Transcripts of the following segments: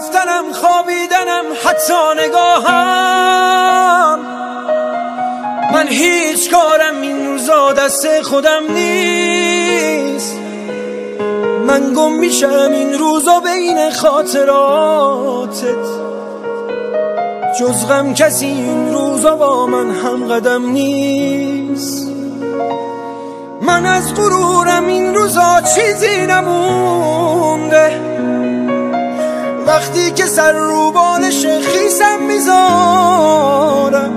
رفتنم، خوابیدنم، حتی نگاهم. من هیچ کارم این روزا دست خودم نیست. من گم میشم این روزا بین خاطراتت. جز غم کسی این روزا با من هم قدم نیست. من از غرورم این روزا چیزی نمونده. وقتی که سر رو بالش خیسم میذارم،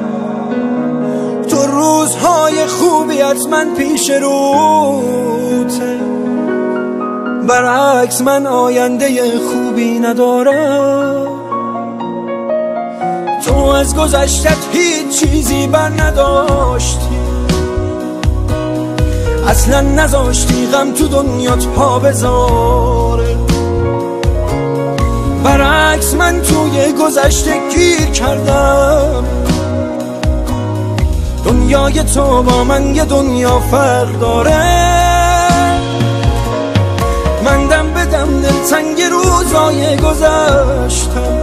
تو روزهای خوبیت من پیش روته. برعکس من آینده خوبی ندارم. تو از گذشتت هیچ چیزی بر نداشتی. اصلا نذاشتی غم تو دنیات پا بذاره. برعکس من توی گذشته گیر کردم. دنیای تو با من یه دنیا فرق داره. من دم به دم دلتنگ روزای گذشتم.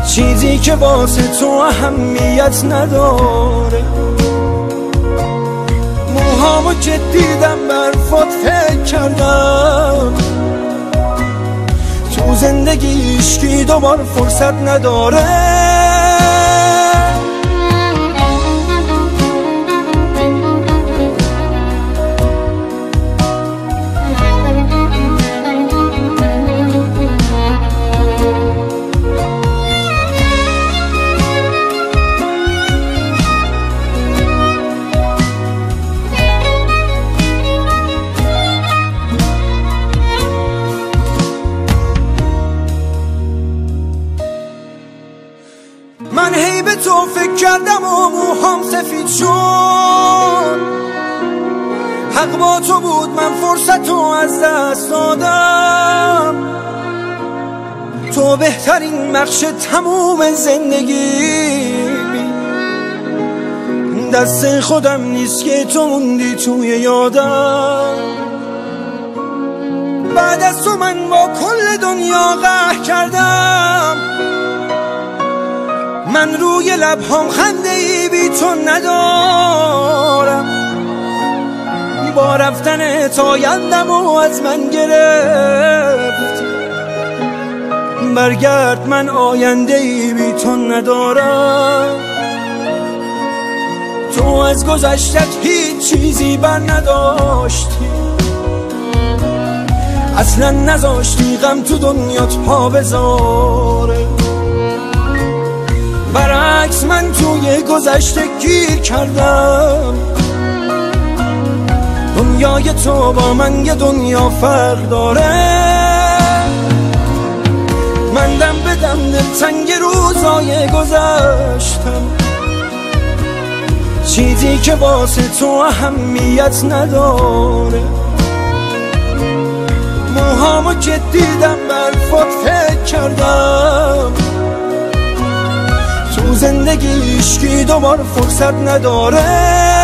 چیزی که واسه تو اهمیت نداره. موهامو که دیدم برفات فکر کردم. تو زندگی عشقی دوبار فرصت نداره. من هی به تو فکر کردم و موهام سفید شد. حق با تو بود، من فرصت رو از دست دادم. تو بهترین بخش تموم زندگی. دست خودم نیست که تو موندی توی یادم. بعد از تو من با کل دنیا قهر کردم. من روی لبهام خنده ای بی تو ندارم. با رفتن آیندم و از من گرفت. برگرد، من آینده ای بی تو ندارم. تو از گذشتت هیچ چیزی بر نداشتی. اصلا نذاشتی غم تو دنیات پا بذاره. برعکس من توی گذشته گیر کردم. دنیای تو با من یه دنیا فرق داره. من دم به دم دلتنگ روزای گذشتم. چیزی که واسه تو اهمیت نداره. موهامو که دیدم برفات فکر کردم. تو زندگی عشقی دوبار فرصت نداره.